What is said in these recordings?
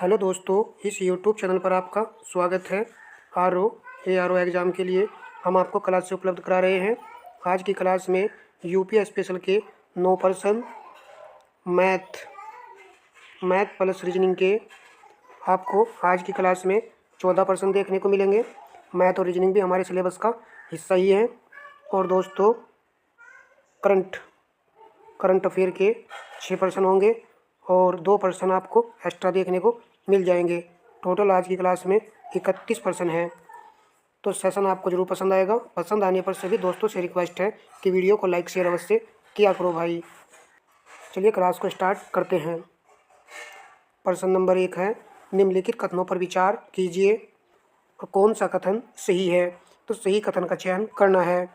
Hello दोस्तों, इस YouTube channel पर आपका स्वागत है। आर ओ एग्ज़ाम के लिए हम आपको क्लास से उपलब्ध करा रहे हैं। आज की क्लास में यूपी स्पेशल के 9% मैथ प्लस रीजनिंग के आपको आज की क्लास में 14% देखने को मिलेंगे। मैथ और रीजनिंग भी हमारे सिलेबस का हिस्सा ही है। और दोस्तों, करंट अफेयर के 6% होंगे और 2% आपको एक्स्ट्रा देखने को मिल जाएंगे। टोटल आज की क्लास में 31% है। तो सेशन आपको जरूर पसंद आएगा। पसंद आने पर सभी दोस्तों से रिक्वेस्ट है कि वीडियो को लाइक शेयर अवश्य किया करो भाई। चलिए क्लास को स्टार्ट करते हैं। प्रश्न नंबर 1 है, निम्नलिखित कथनों पर विचार कीजिए। कौन सा कथन सही है? तो सही कथन का चयन करना है।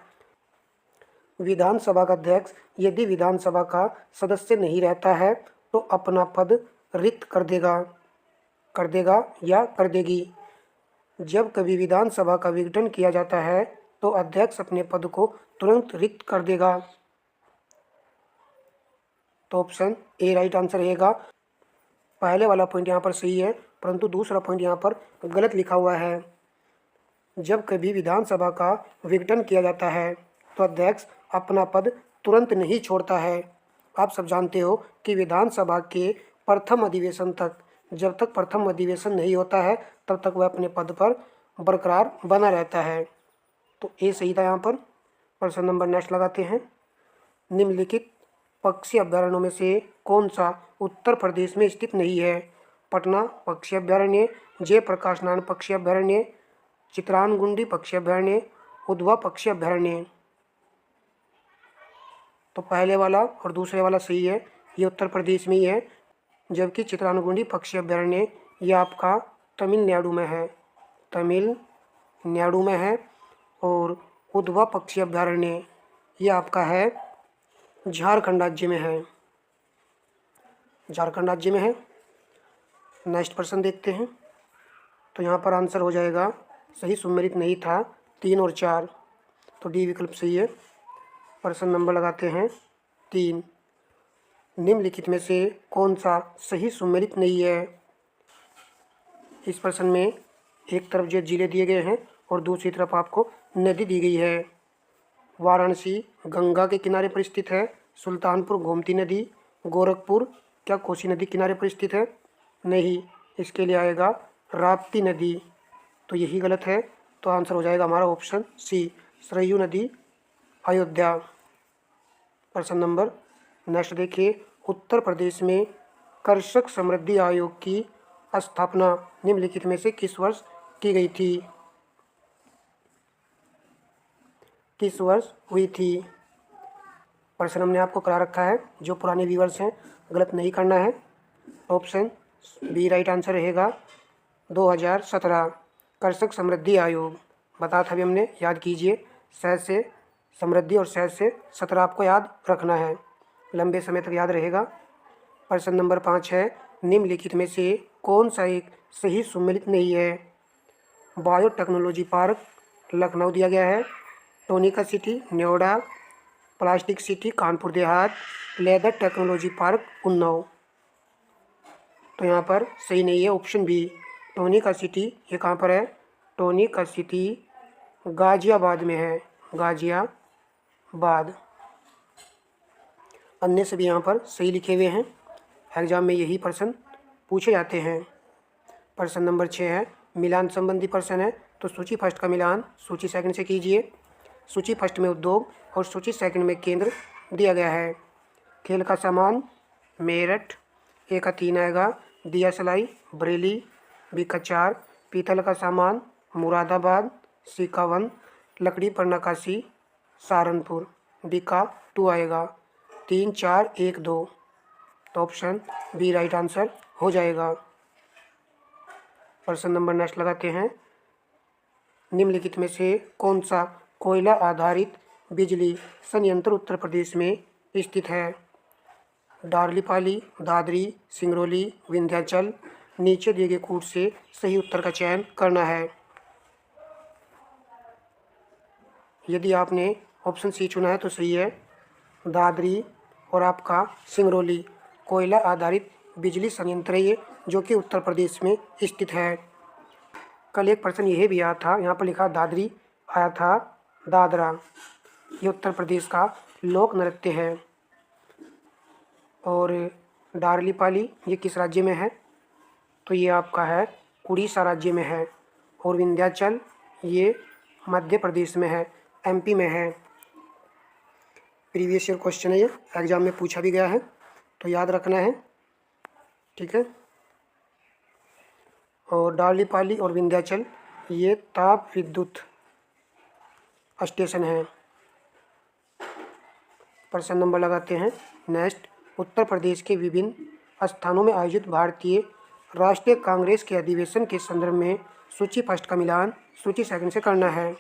विधानसभा का अध्यक्ष यदि विधानसभा का सदस्य नहीं रहता है तो अपना पद रिक्त कर देगा या कर देगी। जब कभी विधानसभा का विघटन किया जाता है तो अध्यक्ष अपने पद को तुरंत रिक्त कर देगा। तो ऑप्शन ए राइट आंसर रहेगा। पहले वाला पॉइंट यहाँ पर सही है, परंतु दूसरा पॉइंट यहाँ पर गलत लिखा हुआ है। जब कभी विधानसभा का विघटन किया जाता है तो अध्यक्ष अपना पद तुरंत नहीं छोड़ता है। आप सब जानते हो कि विधानसभा के प्रथम अधिवेशन तक, जब तक प्रथम अधिवेशन नहीं होता है तब तक वह अपने पद पर बरकरार बना रहता है। तो ए सही था यहाँ पर। प्रश्न नंबर नेक्स्ट लगाते हैं। निम्नलिखित पक्षी अभ्यारण्यों में से कौन सा उत्तर प्रदेश में स्थित नहीं है? पटना पक्षी अभ्यारण्य, जयप्रकाश नारायण पक्षी अभ्यारण्य, चित्रानगुंडी पक्षी अभ्यारण्य, उधवा पक्षी अभ्यारण्य। तो पहले वाला और दूसरे वाला सही है, ये उत्तर प्रदेश में ही है। जबकि चित्रानगुंडी पक्षी अभ्यारण्य ये आपका तमिलनाडु में है और उधवा पक्षी अभ्यारण्य ये आपका है झारखंड राज्य में है। नेक्स्ट प्रश्न देखते हैं। तो यहाँ पर आंसर हो जाएगा, सही सुमेलित नहीं था 3 और 4, तो डी विकल्प सही है। प्रश्न नंबर लगाते हैं 3। निम्नलिखित में से कौन सा सही सुमेलित नहीं है? इस प्रश्न में एक तरफ जो जिले दिए गए हैं और दूसरी तरफ आपको नदी दी गई है। वाराणसी गंगा के किनारे पर स्थित है, सुल्तानपुर गोमती नदी, गोरखपुर क्या कोसी नदी किनारे पर स्थित है? नहीं, इसके लिए आएगा राप्ती नदी। तो यही गलत है, तो आंसर हो जाएगा हमारा ऑप्शन सी, सरयू नदी अयोध्या। प्रश्न नंबर नेक्स्ट देखिए। उत्तर प्रदेश में कृषक समृद्धि आयोग की स्थापना निम्नलिखित में से किस वर्ष की गई थी? किस वर्ष हुई थी? प्रश्न हमने आपको करा रखा है, जो पुराने व्यूअर्स हैं गलत नहीं करना है। ऑप्शन बी राइट आंसर रहेगा 2017। कृषक समृद्धि आयोग बताया था अभी हमने, याद कीजिए। सहज से समृद्धि और सहज से 17 आपको याद रखना है, लंबे समय तक याद रहेगा। प्रश्न नंबर 5 है, निम्नलिखित में से कौन सा एक सही सुमेलित नहीं है? बायोटेक्नोलॉजी पार्क लखनऊ दिया गया है, Tronica City Noida, plastic city Kanpur Dehat, leather technology park Unnao. तो यहाँ पर सही नहीं है ऑप्शन बी, टोनिका सिटी। ये कहाँ पर है? टोनिका सिटी गाजियाबाद में है, गाजियाबाद। अन्य सभी यहाँ पर सही लिखे हुए हैं। एग्जाम में यही प्रश्न पूछे जाते हैं। प्रश्न नंबर 6 है, मिलान संबंधी प्रश्न है। तो सूची फर्स्ट का मिलान सूची सेकंड से कीजिए। सूची फर्स्ट में उद्योग और सूची सेकंड में केंद्र दिया गया है। खेल का सामान मेरठ, ए का 3 आएगा, दिया सलाई बरेली, बी का 4, पीतल का सामान मुरादाबाद, सी का 1, लकड़ी पर नक्काशी सहारनपुर, डी का 2 आएगा। 3 4 1 2, तो ऑप्शन बी राइट आंसर हो जाएगा। प्रश्न नंबर नेक्स्ट लगाते हैं। निम्नलिखित में से कौन सा कोयला आधारित बिजली संयंत्र उत्तर प्रदेश में स्थित है? डारलीपाली, दादरी, सिंगरौली, विंध्याचल। नीचे दिए गए कूट से सही उत्तर का चयन करना है। यदि आपने ऑप्शन सी चुना है तो सही है, दादरी और आपका सिंगरौली कोयला आधारित बिजली संयंत्र है ये, जो कि उत्तर प्रदेश में स्थित है। कल एक प्रश्न यह भी आया था, यहाँ पर लिखा दादरी, आया था दादरा। ये उत्तर प्रदेश का लोक नृत्य है। और डारलीपाली ये किस राज्य में है? तो ये आपका है उड़ीसा राज्य में है। और विंध्याचल ये मध्य प्रदेश में है, एमपी में है। प्रीवियस ईयर क्वेश्चन है ये, एग्जाम में पूछा भी गया है, तो याद रखना है, ठीक है। और डारलीपाली और विंध्याचल ये ताप विद्युत स्टेशन है। प्रश्न नंबर लगाते हैं नेक्स्ट। उत्तर प्रदेश के विभिन्न स्थानों में आयोजित भारतीय राष्ट्रीय कांग्रेस के अधिवेशन के संदर्भ में सूची फर्स्ट का मिलान सूची सेकंड से करना है।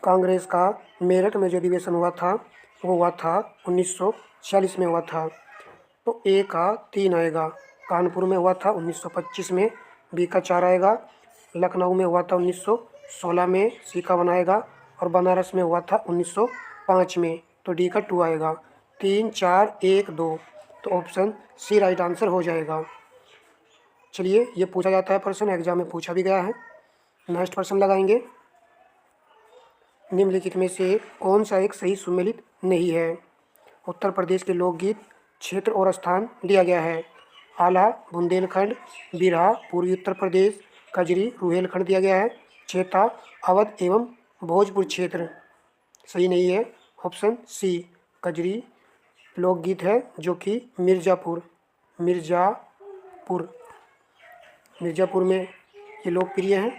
कांग्रेस का मेरठ में जो अधिवेशन हुआ था वो हुआ था 1946 में हुआ था, तो ए का 3 आएगा। कानपुर में हुआ था 1925 में, बी का 4 आएगा। लखनऊ में हुआ था 1916 में, सी का 1 आएगा। और बनारस में हुआ था 1905 में, तो डी का 2 आएगा। 3, 4, 1, 2, तो ऑप्शन सी राइट आंसर हो जाएगा। चलिए, ये पूछा जाता है प्रश्न, एग्जाम में पूछा भी गया है। नेक्स्ट प्रश्न लगाएंगे। निम्नलिखित में से कौन सा एक सही सुमेलित नहीं है? उत्तर प्रदेश के लोकगीत क्षेत्र और स्थान दिया गया है। आला बुंदेलखंड, बिरहा पूर्वी उत्तर प्रदेश, कजरी रुहेलखंड दिया गया है। चेता अवध एवं भोजपुर क्षेत्र सही नहीं है। ऑप्शन सी कजरी लोकगीत है, जो कि मिर्ज़ापुर में ये लोकप्रिय है।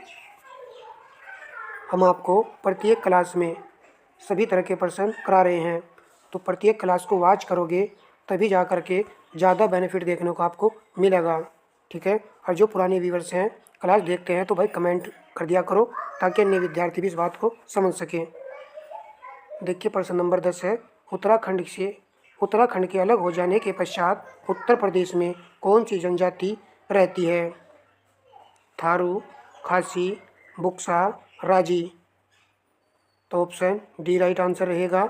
हम आपको प्रत्येक क्लास में सभी तरह के प्रश्न करा रहे हैं, तो प्रत्येक क्लास को वॉच करोगे तभी जा कर के ज़्यादा बेनिफिट देखने को आपको मिलेगा, ठीक है। और जो पुराने व्यूअर्स हैं, क्लास देखते हैं, तो भाई कमेंट कर दिया करो ताकि अन्य विद्यार्थी भी इस बात को समझ सकें। देखिए प्रश्न नंबर 10 है, उत्तराखंड के अलग हो जाने के पश्चात उत्तर प्रदेश में कौन सी जनजाति रहती है? थारू, खासी, बुक्सा, राजी, तो ऑप्शन डी राइट आंसर रहेगा।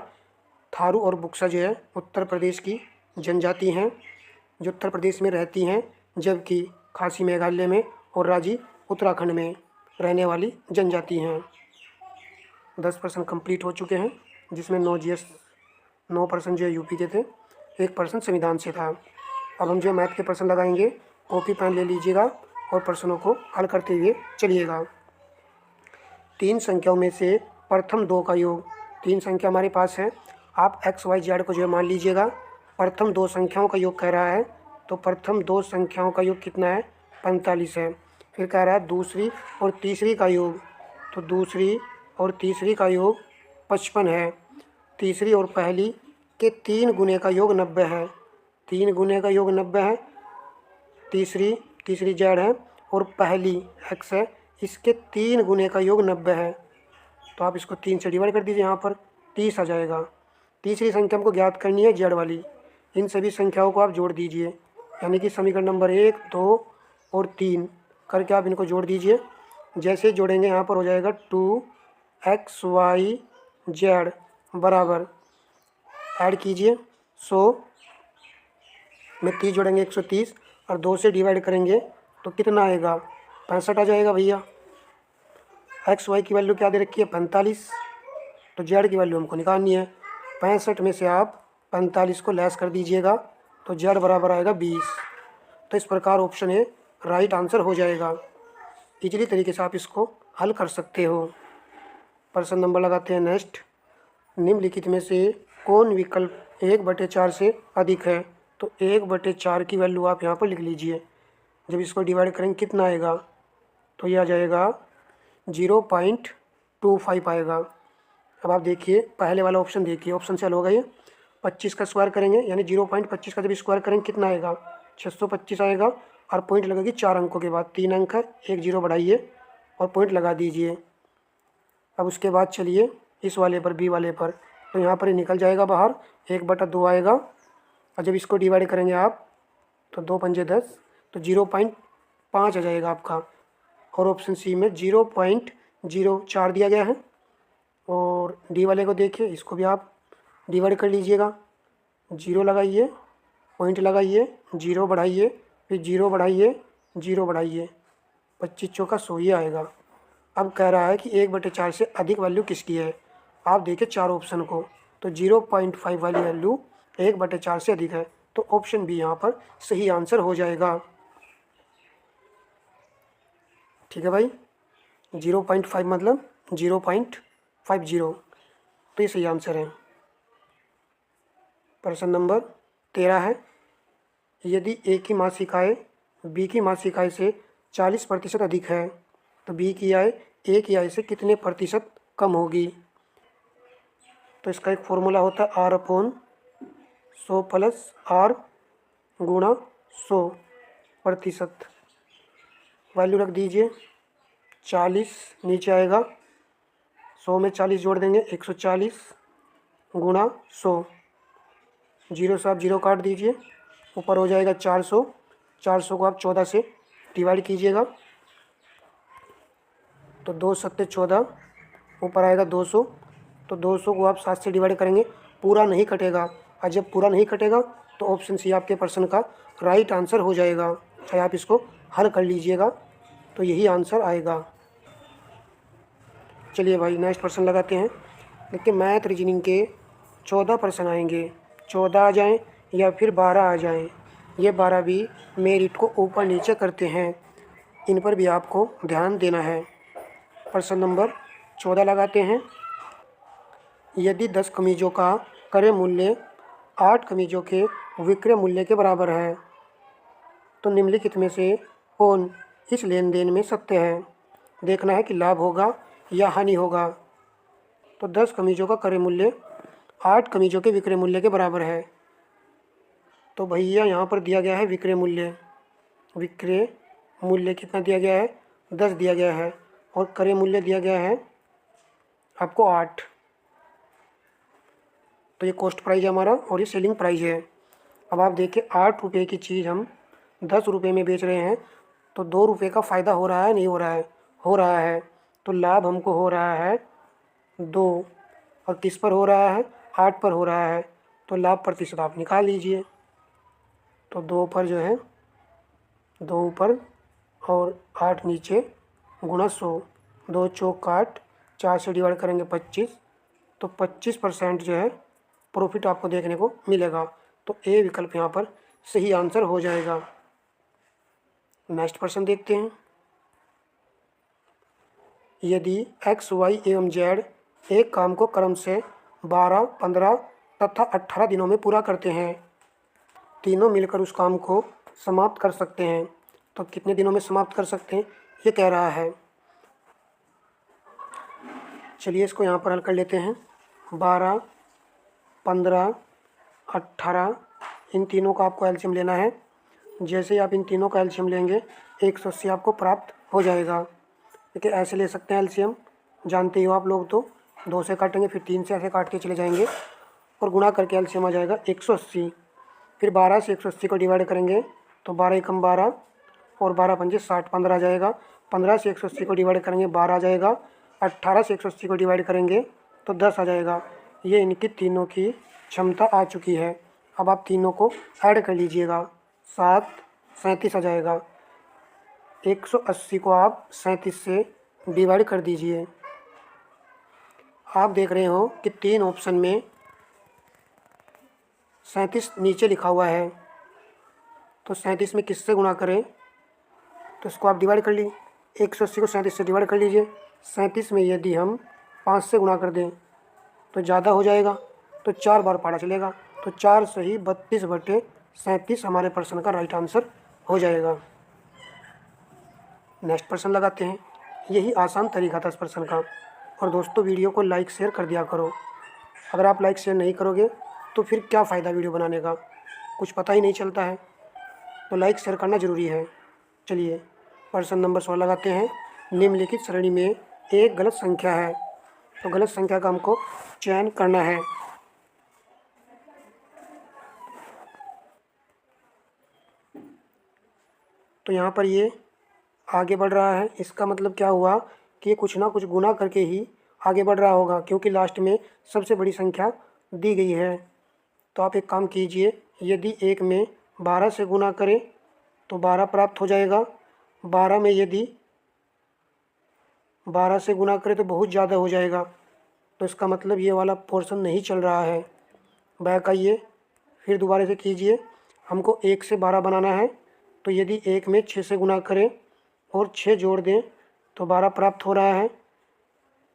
थारू और बुक्सा जो है उत्तर प्रदेश की जनजाति हैं, जो उत्तर प्रदेश में रहती हैं, जबकि खासी मेघालय में और राजी उत्तराखंड में रहने वाली जनजाति हैं। 10 प्रश्न कंप्लीट हो चुके हैं, जिसमें 9 प्रश्न जो है यूपी के थे, 1 प्रश्न संविधान से था। अब हम जो मैथ के प्रश्न लगाएंगे, कॉपी पेन ले लीजिएगा और प्रश्नों को हल करते हुए चलिएगा। 3 संख्याओं में से प्रथम 2 का योग, 3 संख्या हमारे पास है, आप एक्स वाई जेड को जो है मान लीजिएगा। प्रथम 2 संख्याओं का योग कह रहा है, तो प्रथम 2 संख्याओं का योग कितना है? 45 है। फिर कह रहा है दूसरी और तीसरी का योग, तो दूसरी और तीसरी का योग 55 है। तीसरी और पहली के 3 गुने का योग 90 है। 3 गुने का योग 90 है। तीसरी जेड है और पहली एक्स है, इसके 3 गुने का योग 90 है। तो आप इसको 3 से डिवाइड कर दीजिए, यहाँ पर 30 आ जाएगा। तीसरी संख्या हमको ज्ञात करनी है जेड वाली। इन सभी संख्याओं को आप जोड़ दीजिए, यानी कि समीकरण नंबर 1, 2 और 3 करके आप इनको जोड़ दीजिए। जैसे जोड़ेंगे यहाँ पर हो जाएगा 2xyz बराबर, ऐड कीजिए 100 में 30 जोड़ेंगे 130 और 2 से डिवाइड करेंगे तो कितना आएगा? 65 आ जाएगा भैया। एक्स वाई की वैल्यू क्या दे रखी है? 45, तो जेड की वैल्यू हमको निकालनी है। 65 में से आप 45 को लेस कर दीजिएगा, तो जेड बराबर आएगा 20। तो इस प्रकार ऑप्शन ए राइट आंसर हो जाएगा। इजीली तरीके से आप इसको हल कर सकते हो। प्रश्न नंबर लगाते हैं नेक्स्ट। निम्नलिखित में से कौन विकल्प 1/4 से अधिक है? तो 1/4 की वैल्यू आप यहाँ पर लिख लीजिए। जब इसको डिवाइड करेंगे कितना आएगा? तो यह आ जाएगा 0.25 आएगा। अब आप देखिए पहले वाला ऑप्शन देखिए, ऑप्शन से हल होगा ये। 25 का स्क्वायर करेंगे, यानी 0.25 का जब स्क्वायर करेंगे कितना आएगा? 625 आएगा। और पॉइंट लगेगी 4 अंकों के बाद, 3 अंक है, 1 0 बढ़ाइए और पॉइंट लगा दीजिए। अब उसके बाद चलिए इस वाले पर, बी वाले पर, तो यहाँ पर ही निकल जाएगा बाहर, 1/2 आएगा। और जब इसको डिवाइड करेंगे आप तो 2 पंजे 10, तो 0.5 आ जाएगा आपका। और ऑप्शन सी में 0.04 दिया गया है। और डी वाले को देखिए, इसको भी आप डिवाइड कर लीजिएगा। 0 लगाइए, पॉइंट लगाइए, 0 बढ़ाइए, फिर 0 बढ़ाइए, 0 बढ़ाइए, 25 चौका 100 ही आएगा। अब कह रहा है कि 1/4 से अधिक वैल्यू किसकी है। आप देखिए 4 ऑप्शन को, तो 0.5 वाली वैल्यू 1/4 से अधिक है, तो ऑप्शन बी यहाँ पर सही आंसर हो जाएगा। ठीक है भाई, 0.5 मतलब 0.50, तो ये सही आंसर है। प्रश्न नंबर 13 है, यदि ए की मासिक आय बी की मासिक आय से 40% अधिक है तो बी की आय ए की आय से कितने प्रतिशत कम होगी। तो इसका एक फॉर्मूला होता है R/100 प्लस R गुणा 100%। वैल्यू रख दीजिए 40, नीचे आएगा 100 में 40 जोड़ देंगे 140 गुणा 100, 0 से आप 0 काट दीजिए, ऊपर हो जाएगा 400। 400 को आप 14 से डिवाइड कीजिएगा, तो 2 सत्ते 14, ऊपर आएगा 200। तो 200 को आप 7 से डिवाइड करेंगे, पूरा नहीं कटेगा, और जब पूरा नहीं कटेगा तो ऑप्शन सी आपके प्रश्न का राइट आंसर हो जाएगा। चाहे आप इसको हल कर लीजिएगा, तो यही आंसर आएगा। चलिए भाई नेक्स्ट प्रश्न लगाते हैं। देखिए मैथ रीजनिंग के 14 प्रश्न आएंगे, 14 आ जाएं या फिर 12 आ जाएं, ये 12 भी मेरिट को ऊपर नीचे करते हैं, इन पर भी आपको ध्यान देना है। प्रश्न नंबर 14 लगाते हैं, यदि 10 कमीजों का क्रय मूल्य 8 कमीजों के विक्रय मूल्य के बराबर है तो निम्नलिखित में से कौन इस लेन देन में सत्य है। देखना है कि लाभ होगा या हानि होगा। तो 10 कमीजों का क्रय मूल्य 8 कमीजों के विक्रय मूल्य के बराबर है, तो भैया यहाँ पर दिया गया है विक्रय मूल्य। विक्रय मूल्य कितना दिया गया है, 10 दिया गया है, और क्रय मूल्य दिया गया है आपको 8। तो ये कॉस्ट प्राइस है हमारा और ये सेलिंग प्राइस है। अब आप देखिए 8 रुपये की चीज़ हम 10 रुपये में बेच रहे हैं, तो 2 रुपये का फ़ायदा हो रहा है नहीं हो रहा है, हो रहा है। तो लाभ हमको हो रहा है 2, और किस पर हो रहा है, 8 पर हो रहा है, तो लाभ प्रतिशत आप निकाल लीजिए। तो 2 पर जो है 2 ऊपर और 8 नीचे गुणा 100, 2 चौक 8, 4 से डिवाइड करेंगे 25, तो 25% जो है प्रॉफिट आपको देखने को मिलेगा। तो ए विकल्प यहाँ पर सही आंसर हो जाएगा। नेक्स्ट प्रश्न देखते हैं, यदि एक्स वाई एवं जेड एक काम को क्रम से 12, 15 तथा 18 दिनों में पूरा करते हैं, तीनों मिलकर उस काम को समाप्त कर सकते हैं, तो कितने दिनों में समाप्त कर सकते हैं ये कह रहा है। चलिए इसको यहाँ पर हल कर लेते हैं। 12, 15, 18, इन तीनों का आपको एलसीएम लेना है। जैसे ही आप इन तीनों का एलसीएम लेंगे 180 आपको प्राप्त हो जाएगा। देखिए ऐसे ले सकते हैं एलसीएम, जानते ही हो आप लोग, तो 2 से काटेंगे फिर 3 से ऐसे काट के चले जाएंगे और गुणा करके एलसीएम आ जाएगा 180। फिर 12 से 180 को डिवाइड करेंगे तो 12 एकम 12 और 12 पंजे 60, 15 आ जाएगा। 15 से 180 को डिवाइड करेंगे 12 आ जाएगा। 18 से 180 को डिवाइड करेंगे तो 10 आ जाएगा। ये इनकी तीनों की क्षमता आ चुकी है। अब आप तीनों को ऐड कर लीजिएगा, 7, 37 आ जाएगा। 180 को आप 37 से डिवाइड कर दीजिए। आप देख रहे हो कि 3 ऑप्शन में 37 नीचे लिखा हुआ है, तो 37 में किससे गुणा करें, तो इसको आप डिवाइड कर लीजिए। 180 को 37 से डिवाइड कर लीजिए। 37 में यदि हम 5 से गुणा कर दें तो ज़्यादा हो जाएगा, तो 4 बार पढ़ा चलेगा, तो 4 सही 32/37 हमारे प्रश्न का राइट आंसर हो जाएगा। नेक्स्ट प्रश्न लगाते हैं। यही आसान तरीका था इस प्रश्न का। और दोस्तों वीडियो को लाइक शेयर कर दिया करो। अगर आप लाइक शेयर नहीं करोगे तो फिर क्या फ़ायदा वीडियो बनाने का, कुछ पता ही नहीं चलता है, तो लाइक शेयर करना ज़रूरी है। चलिए प्रश्न नंबर 16 लगाते हैं। निम्नलिखित श्रेणी में एक गलत संख्या है, तो गलत संख्या का हमको चयन करना है। तो यहाँ पर ये आगे बढ़ रहा है, इसका मतलब क्या हुआ कि ये कुछ ना कुछ गुना करके ही आगे बढ़ रहा होगा, क्योंकि लास्ट में सबसे बड़ी संख्या दी गई है। तो आप एक काम कीजिए, यदि 1 में 12 से गुना करें तो 12 प्राप्त हो जाएगा। 12 में यदि 12 से गुना करें तो बहुत ज़्यादा हो जाएगा, तो इसका मतलब ये वाला पोर्शन नहीं चल रहा है। बैक आइए, फिर दोबारा से कीजिए। हमको 1 से 12 बनाना है, तो यदि 1 में 6 से गुना करें और 6 जोड़ दें तो 12 प्राप्त हो रहा है।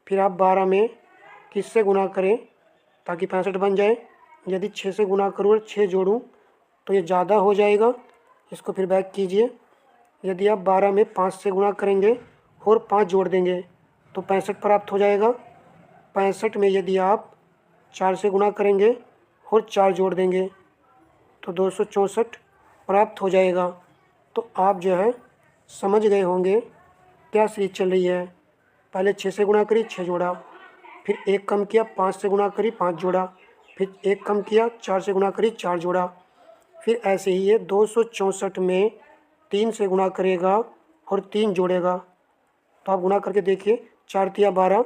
फिर आप 12 में किससे गुना करें ताकि 65 बन जाए। यदि 6 से गुना करूँ और 6 जोड़ूँ तो ये ज़्यादा हो जाएगा। इसको फिर बैक कीजिए। यदि आप 12 में 5 से गुना करेंगे और 5 जोड़ देंगे तो 65 प्राप्त हो जाएगा। 65 में यदि आप 4 से गुना करेंगे और 4 जोड़ देंगे तो 264 प्राप्त हो जाएगा। तो आप जो है समझ गए होंगे क्या सीरीज चल रही है। पहले 6 से गुणा करी, 6 जोड़ा, फिर 1 कम किया, 5 से गुणा करी, 5 जोड़ा, फिर 1 कम किया, 4 से गुणा करी, 4 जोड़ा। फिर ऐसे ही ये 264 में 3 से गुणा करेगा और 3 जोड़ेगा। तो आप गुणा करके देखिए, 4 तिया 12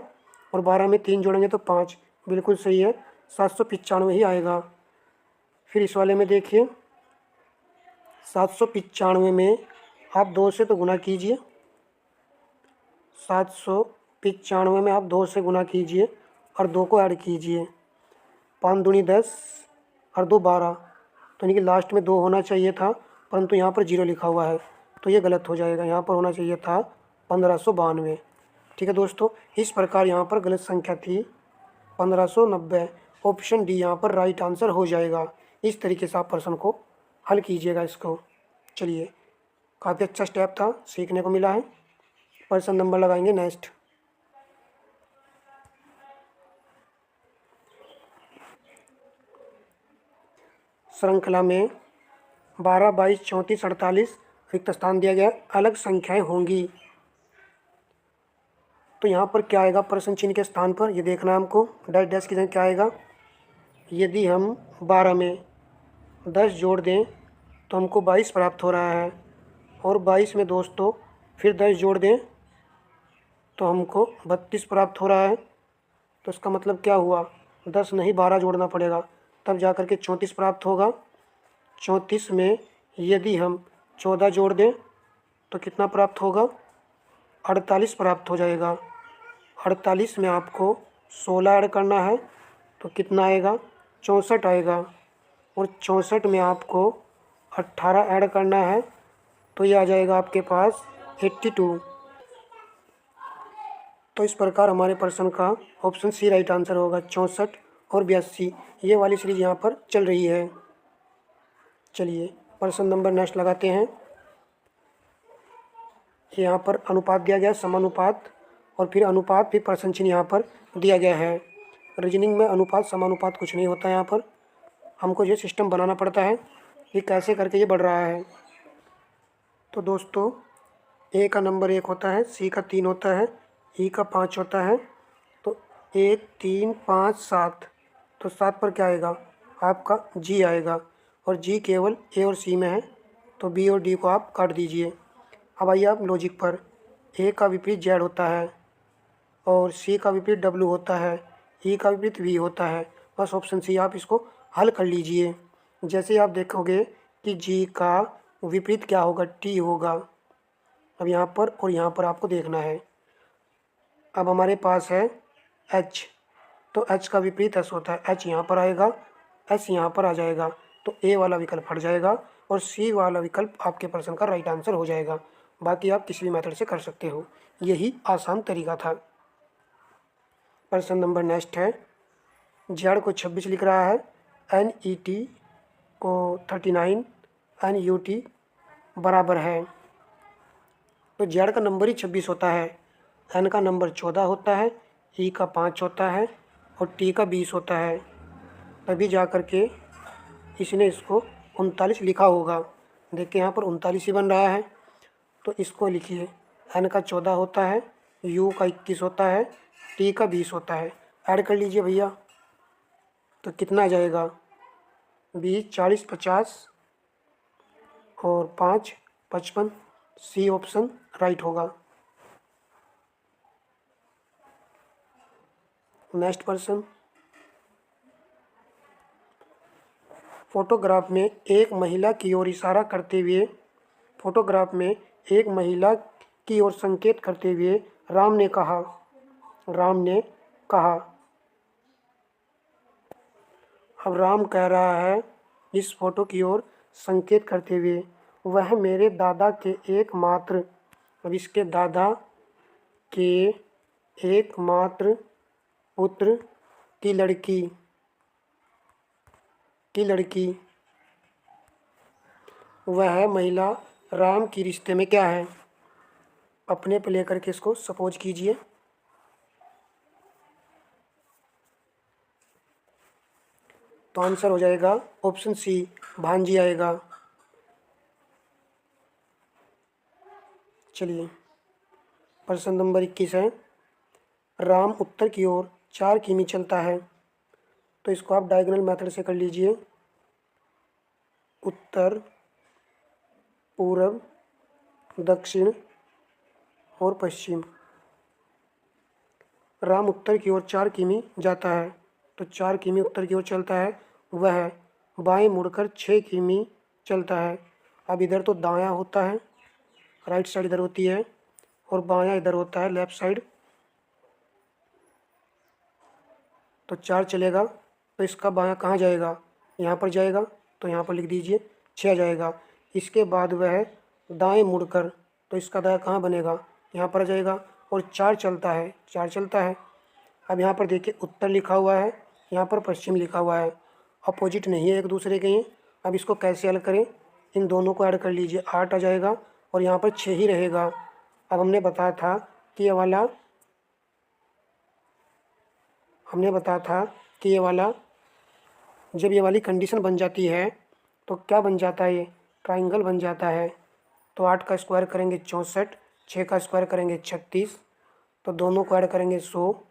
और 12 में 3 जोड़ेंगे तो 5, बिल्कुल सही है, 795 ही आएगा। फिर इस वाले में देखिए, 795 में आप 2 से तो गुणा कीजिए, 795 में आप 2 से गुणा कीजिए और 2 को ऐड कीजिए। 5 दूनी 10 और 2 12, तो यानी कि लास्ट में 2 होना चाहिए था, परंतु यहाँ पर 0 लिखा हुआ है तो ये गलत हो जाएगा। यहाँ पर होना चाहिए था 1592। ठीक है दोस्तों, इस प्रकार यहाँ पर गलत संख्या थी 1590। ऑप्शन डी यहाँ पर राइट आंसर हो जाएगा। इस तरीके से आप प्रश्न को हल कीजिएगा इसको। चलिए, काफ़ी अच्छा स्टेप था, सीखने को मिला है। पर्सन नंबर लगाएंगे नेक्स्ट। श्रृंखला में 12, 22, 34, 48 रिक्त स्थान दिया गया, अलग संख्याएं होंगी। तो यहाँ पर क्या आएगा प्रश्न चिन्ह के स्थान पर, ये देखना है हमको। डैश डैश की जगह क्या आएगा। यदि हम 12 में 10 जोड़ दें तो हमको 22 प्राप्त हो रहा है, और 22 में दोस्तों फिर 10 जोड़ दें तो हमको 32 प्राप्त हो रहा है। तो इसका मतलब क्या हुआ, 10 नहीं 12 जोड़ना पड़ेगा, तब जा कर के 34 प्राप्त होगा। 34 में यदि हम 14 जोड़ दें तो कितना प्राप्त होगा, 48 प्राप्त हो जाएगा। 48 में आपको 16 ऐड करना है तो कितना आएगा, 64 आएगा। और 64 में आपको 18 ऐड करना है तो ये आ जाएगा आपके पास 82। तो इस प्रकार हमारे प्रश्न का ऑप्शन सी राइट आंसर होगा। 64 और 82 ये वाली सीरीज यहाँ पर चल रही है। चलिए प्रश्न नंबर नेक्स्ट लगाते हैं। यहाँ पर अनुपात दिया गया, समानुपात, और फिर अनुपात फिर प्रश्न चिन्ह यहाँ पर दिया गया है। रीजनिंग में अनुपात समानुपात कुछ नहीं होता है, यहाँ पर हमको ये सिस्टम बनाना पड़ता है कि कैसे करके ये बढ़ रहा है। तो दोस्तों ए का नंबर 1 होता है, सी का 3 होता है, ई का 5 होता है। तो 1 3 5 7, तो 7 पर क्या आएगा आपका जी आएगा, और जी केवल ए और सी में है, तो बी और डी को आप काट दीजिए। अब आइए आप लॉजिक पर। ए का विपरीत जेड होता है, और सी का विपरीत डब्ल्यू होता है, ई का विपरीत वी होता है। बस ऑप्शन सी आप इसको हल कर लीजिए। जैसे आप देखोगे कि जी का विपरीत क्या होगा, टी होगा। अब यहाँ पर और यहाँ पर आपको देखना है। अब हमारे पास है एच, तो एच का विपरीत एस होता है, एच यहाँ पर आएगा, एस यहाँ पर आ जाएगा, तो ए वाला विकल्प हट जाएगा और सी वाला विकल्प आपके प्रश्न का राइट आंसर हो जाएगा। बाकी आप किसी भी मेथड से कर सकते हो, यही आसान तरीका था। प्रश्न नंबर नेक्स्ट है। जेड को 26 लिख रहा है, एन ई टी को 39, एन यू टी बराबर है। तो जेड का नंबर ही 26 होता है, एन का नंबर 14 होता है, ई का 5 होता है और टी का 20 होता है। तभी जा कर के इसने इसको 39 लिखा होगा। देखिए यहाँ पर 39 ही बन रहा है, तो इसको लिखिए। एन का 14 होता है, यू का 21 होता है, टी का 20 होता है। ऐड कर लीजिए भैया, तो कितना आ जाएगा, 20 40 50 और 5 55। सी ऑप्शन राइट होगा। नेक्स्ट पर्सन, फोटोग्राफ में एक महिला की ओर इशारा करते हुए, फोटोग्राफ में एक महिला की ओर संकेत करते हुए राम ने कहा, राम ने कहा। अब राम कह रहा है इस फोटो की ओर संकेत करते हुए, वह मेरे दादा के एकमात्र, अब इसके दादा के एकमात्र पुत्र की लड़की वह महिला राम की रिश्ते में क्या है? अपने पे लेकर के इसको सपोज कीजिए। तो आंसर हो जाएगा ऑप्शन सी, भांजी आएगा। चलिए प्रश्न नंबर 21 है, राम उत्तर की ओर 4 किमी चलता है। तो इसको आप डायगोनल मेथड से कर लीजिए। उत्तर, पूर्व, दक्षिण और पश्चिम। राम उत्तर की ओर 4 किमी जाता है, तो 4 किमी उत्तर की ओर चलता है। वह बाएं मुड़कर 6 किमी चलता है। अब इधर तो दायां होता है, राइट साइड इधर होती है, और बायां इधर होता है, लेफ्ट साइड। तो 4 चलेगा, तो इसका बायां कहाँ जाएगा? यहाँ पर जाएगा, तो यहाँ पर लिख दीजिए 6 जाएगा। इसके बाद वह दाएं मुड़कर, तो इसका दायां कहाँ बनेगा? यहाँ पर जाएगा, और 4 चलता है, 4 चलता है। अब यहाँ पर देखिए उत्तर लिखा हुआ है, यहाँ पर पश्चिम लिखा हुआ है, अपोजिट नहीं है एक दूसरे के ये। अब इसको कैसे हल करें? इन दोनों को ऐड कर लीजिए, 8 आ जाएगा, और यहाँ पर 6 ही रहेगा। अब हमने बताया था कि ये वाला जब ये वाली कंडीशन बन जाती है तो क्या बन जाता है? ये ट्राइंगल बन जाता है। तो 8 का स्क्वायर करेंगे 64, 6 का स्क्वायर करेंगे 36, तो दोनों को ऐड करेंगे 100,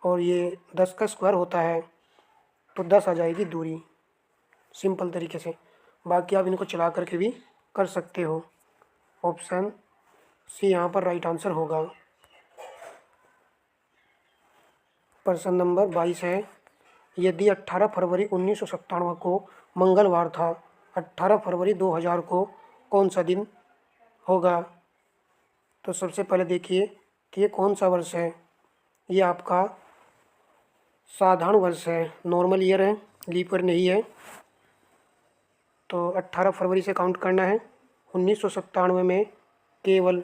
और ये 10 का स्क्वायर होता है, तो 10 आ जाएगी दूरी, सिंपल तरीके से। बाकी आप इनको चला करके भी कर सकते हो। ऑप्शन सी यहाँ पर राइट आंसर होगा। प्रश्न नंबर 22 है, यदि 18 फरवरी 1997 को मंगलवार था, 18 फरवरी 2000 को कौन सा दिन होगा? तो सबसे पहले देखिए कि ये कौन सा वर्ष है। ये आपका साधारण वर्ष है, नॉर्मल ईयर है, लीप ईयर नहीं है। तो 18 फरवरी से काउंट करना है। 1997 में केवल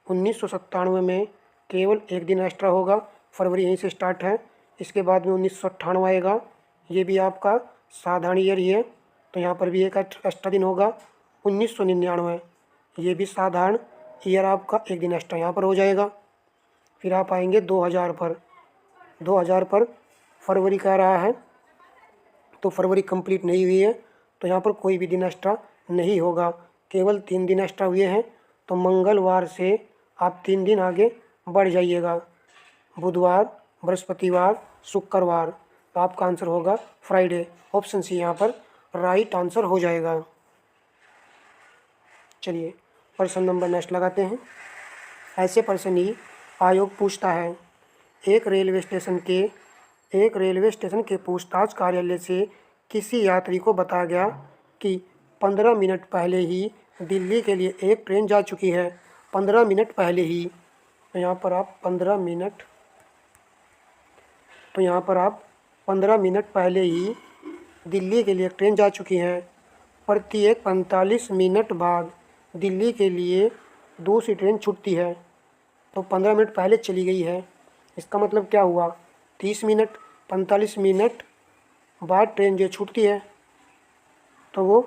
1997 में केवल एक दिन एक्स्ट्रा होगा, फरवरी यहीं से स्टार्ट है। इसके बाद में 1998 आएगा, ये भी आपका साधारण ईयर ही है, तो यहाँ पर भी एक एक्स्ट्रा दिन होगा। 1999 ये भी साधारण ईयर, आपका एक दिन एक्स्ट्रा यहाँ पर हो जाएगा। फिर आप आएंगे 2000 पर। 2000 पर फरवरी कह रहा है, तो फरवरी कंप्लीट नहीं हुई है, तो यहाँ पर कोई भी दिन एक्स्ट्रा नहीं होगा, केवल 3 दिन एक्स्ट्रा हुए हैं। तो मंगलवार से आप 3 दिन आगे बढ़ जाइएगा, बुधवार, बृहस्पतिवार, शुक्रवार। तो आपका आंसर होगा फ्राइडे। ऑप्शन सी यहाँ पर राइट आंसर हो जाएगा। चलिए प्रश्न नंबर नेक्स्ट लगाते हैं। ऐसे प्रश्न ही आयोग पूछता है। एक रेलवे स्टेशन के पूछताछ कार्यालय से किसी यात्री को बताया गया कि 15 मिनट पहले ही दिल्ली के लिए एक ट्रेन जा चुकी है। 15 मिनट पहले ही, तो यहाँ पर आप 15 मिनट पहले ही दिल्ली के लिए ट्रेन जा चुकी है। प्रत्येक 45 मिनट बाद दिल्ली के लिए दूसरी ट्रेन छूटती है। तो 15 मिनट पहले चली गई है, इसका मतलब क्या हुआ? 30 मिनट, 45 मिनट बाद ट्रेन जो छूटती है, तो वो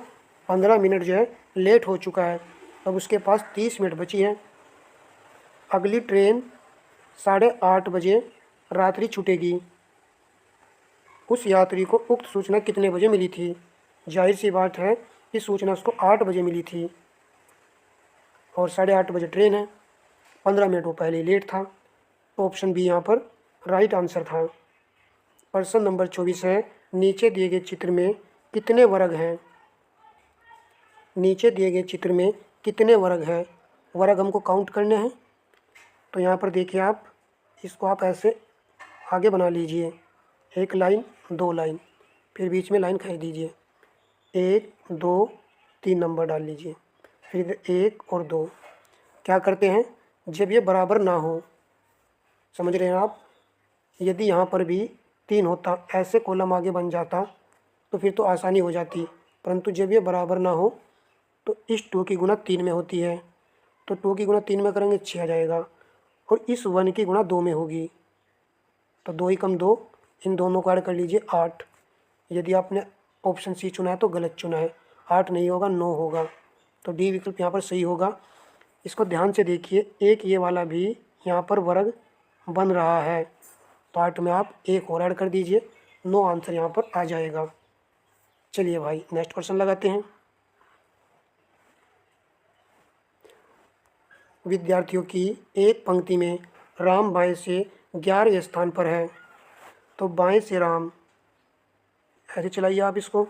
15 मिनट जो है लेट हो चुका है। अब उसके पास 30 मिनट बची है। अगली ट्रेन 8:30 बजे रात्रि छूटेगी। उस यात्री को उक्त सूचना कितने बजे मिली थी? जाहिर सी बात है, इस सूचना उसको 8 बजे मिली थी, और 8:30 बजे ट्रेन है, 15 मिनट वो पहले लेट था। तो ऑप्शन बी यहाँ पर राइट आंसर था। प्रश्न नंबर 24 है, नीचे दिए गए चित्र में कितने वर्ग हैं? नीचे दिए गए चित्र में कितने वर्ग हैं? वर्ग हमको काउंट करने हैं। तो यहाँ पर देखिए आप इसको आप ऐसे आगे बना लीजिए, 1 लाइन 2 लाइन, फिर बीच में लाइन खींच दीजिए, 1 2 3 नंबर डाल लीजिए, फिर इधर 1 और 2। क्या करते हैं, जब ये बराबर ना हो, समझ रहे हैं आप, यदि यहाँ पर भी 3 होता, ऐसे कॉलम आगे बन जाता तो फिर तो आसानी हो जाती, परंतु जब ये बराबर ना हो तो इस 2 की गुणा 3 में होती है, तो 2 की गुणा 3 में करेंगे 6 आ जाएगा, और इस 1 की गुणा 2 में होगी, तो 2 ही कम 2, इन दोनों को ऐड कर लीजिए 8। यदि आपने ऑप्शन सी चुना है तो गलत चुना है, 8 नहीं होगा 9 होगा, तो डी विकल्प यहाँ पर सही होगा। इसको ध्यान से देखिए, एक ये वाला भी यहाँ पर वर्ग बन रहा है, तो 8 में आप 1 और ऐड कर दीजिए, 9 आंसर यहाँ पर आ जाएगा। चलिए भाई नेक्स्ट क्वेश्चन लगाते हैं। विद्यार्थियों की एक पंक्ति में राम बाएं से 11वें स्थान पर है, तो बाएं से राम, ऐसे चलाइए आप इसको,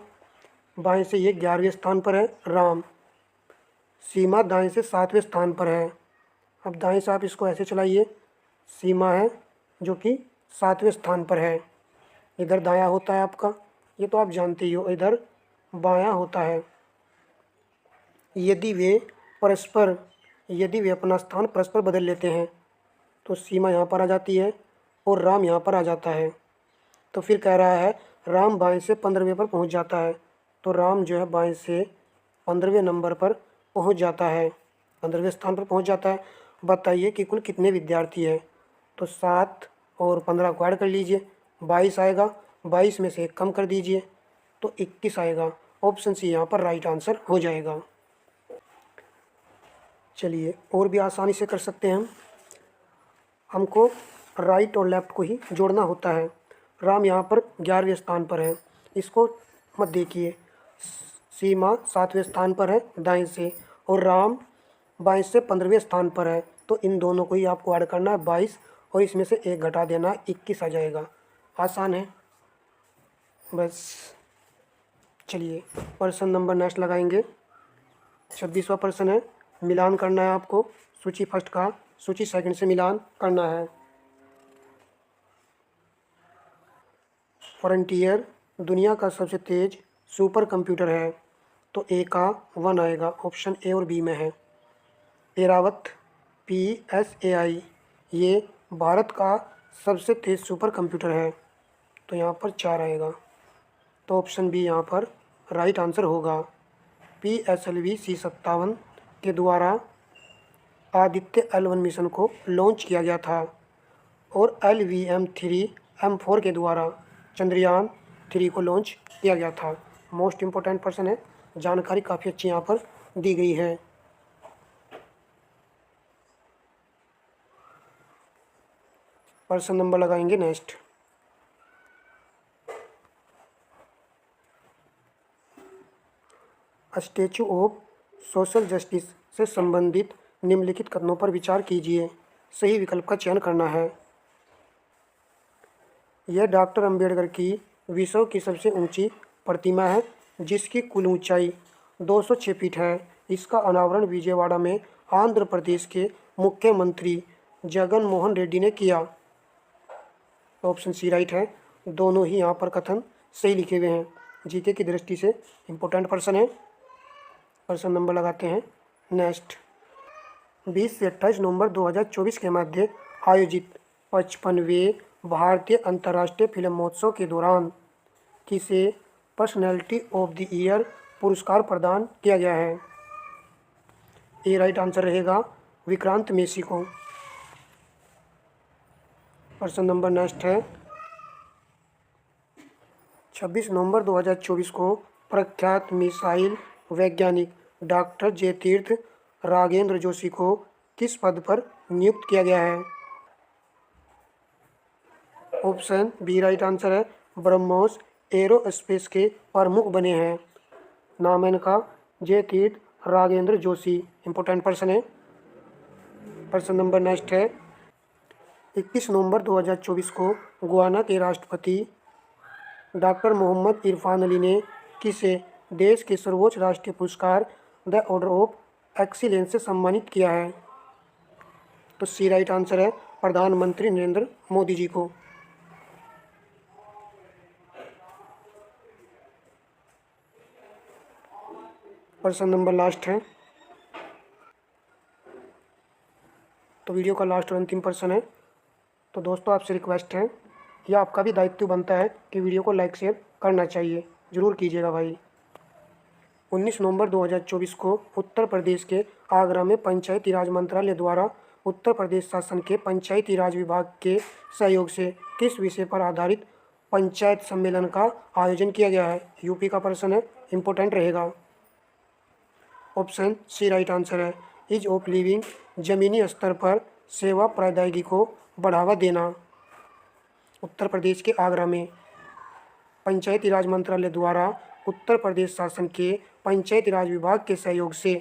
बाएं से ये 11वें स्थान पर है राम, सीमा दाएं से 7वें स्थान पर है। अब दाएं से आप इसको ऐसे चलाइए, सीमा है जो कि 7वें स्थान पर है, इधर दायां होता है आपका, ये तो आप जानते ही हो, इधर बायां होता है। यदि वे अपना स्थान परस्पर बदल लेते हैं तो सीमा यहाँ पर आ जाती है और राम यहाँ पर आ जाता है। तो फिर कह रहा है राम बाएं से 15वें पर पहुँच जाता है, तो राम जो है बाएं से 15वें नंबर पर पहुँच जाता है, 15वें स्थान पर पहुँच जाता है। बताइए कि कुल कितने विद्यार्थी हैं, तो 7 और 15 को ऐड कर लीजिए, 22 आएगा, 22 में से 1 कम कर दीजिए तो 21 आएगा। ऑप्शन सी यहाँ पर राइट आंसर हो जाएगा। चलिए और भी आसानी से कर सकते हैं हमको राइट और लेफ़्ट को ही जोड़ना होता है। राम यहाँ पर 11वें स्थान पर है, इसको मत देखिए, सीमा 7वें स्थान पर है दाएं से, और राम बाएं से 15वें स्थान पर है, तो इन दोनों को ही आपको ऐड करना है 22, और इसमें से 1 घटा देना, 21 आ जाएगा। आसान है बस। चलिए प्रश्न नंबर नेक्स्ट लगाएंगे, 26वां प्रश्न है, मिलान करना है आपको, सूची फर्स्ट का सूची सेकंड से मिलान करना है। फ्रंटियर दुनिया का सबसे तेज सुपर कंप्यूटर है, तो ए का 1 आएगा, ऑप्शन ए और बी में है। एरावत PSAI ये भारत का सबसे तेज सुपर कंप्यूटर है, तो यहाँ पर 4 आएगा, तो ऑप्शन बी यहाँ पर राइट आंसर होगा। PSLV C57 के द्वारा आदित्य L1 मिशन को लॉन्च किया गया था, और LVM-3M4 के द्वारा चंद्रयान 3 को लॉन्च किया गया था। मोस्ट इम्पोर्टेंट पर्सन है, जानकारी काफ़ी अच्छी यहाँ पर दी गई है। पर्सन नंबर लगाएंगे next. Statue of social justice से संबंधित निम्नलिखित कथनों पर विचार कीजिए, सही विकल्प का चयन करना है। यह डॉक्टर अंबेडकर की विश्व की सबसे ऊंची प्रतिमा है, जिसकी कुल ऊंचाई 206 फीट है। इसका अनावरण विजयवाड़ा में आंध्र प्रदेश के मुख्यमंत्री जगन मोहन रेड्डी ने किया। ऑप्शन सी राइट है, दोनों ही यहाँ पर कथन सही लिखे हुए हैं, जीके की दृष्टि से इम्पोर्टेंट पर्सन है। पर्सन नंबर लगाते हैं नेक्स्ट। 20 से 28 नवंबर 2024 के मध्य आयोजित 55वें भारतीय अंतर्राष्ट्रीय फिल्म महोत्सव के दौरान किसे पर्सनैलिटी ऑफ द ईयर पुरस्कार प्रदान किया गया है। ए राइट आंसर रहेगा विक्रांत मेसी को। पर्सन नंबर नेक्स्ट है। 26 नवंबर 2024 को प्रख्यात मिसाइल वैज्ञानिक डॉक्टर जयतीर्थ रागेंद्र जोशी को किस पद पर नियुक्त किया गया है। ऑप्शन बी राइट आंसर है, ब्रह्मोस एरोस्पेस के प्रमुख बने हैं। नाम है इनका जयतीर्थ रागेंद्र जोशी, इंपॉर्टेंट पर्सन है। पर्सन नंबर नेक्स्ट है। 21 नवंबर 2024 को गुयाना के राष्ट्रपति डॉक्टर मोहम्मद इरफान अली ने किसे देश के सर्वोच्च राष्ट्रीय पुरस्कार द ऑर्डर ऑफ एक्सीलेंस से सम्मानित किया है। तो सी राइट आंसर है, प्रधानमंत्री नरेंद्र मोदी जी को। प्रश्न नंबर लास्ट है, तो वीडियो का लास्ट और अंतिम प्रश्न है। तो दोस्तों आपसे रिक्वेस्ट है, यह आपका भी दायित्व बनता है कि वीडियो को लाइक शेयर करना चाहिए, ज़रूर कीजिएगा भाई। 19 नवंबर 2024 को उत्तर प्रदेश के आगरा में पंचायती राज मंत्रालय द्वारा उत्तर प्रदेश शासन के पंचायती राज विभाग के सहयोग से किस विषय पर आधारित पंचायत सम्मेलन का आयोजन किया गया है? यूपी का प्रश्न है, इम्पोर्टेंट रहेगा। ऑप्शन सी राइट आंसर है, ईज ऑफ लिविंग, ज़मीनी स्तर पर सेवा प्रदायगी को बढ़ावा देना। उत्तर प्रदेश के आगरा में पंचायती राज मंत्रालय द्वारा उत्तर प्रदेश शासन के पंचायती राज विभाग के सहयोग से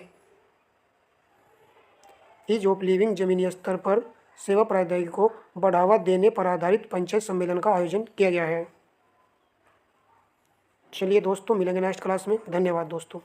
ईज ऑफ लिविंग, ज़मीनी स्तर पर सेवा प्रदायगी को बढ़ावा देने पर आधारित पंचायत सम्मेलन का आयोजन किया गया है। चलिए दोस्तों, मिलेंगे नेक्स्ट क्लास में। धन्यवाद दोस्तों।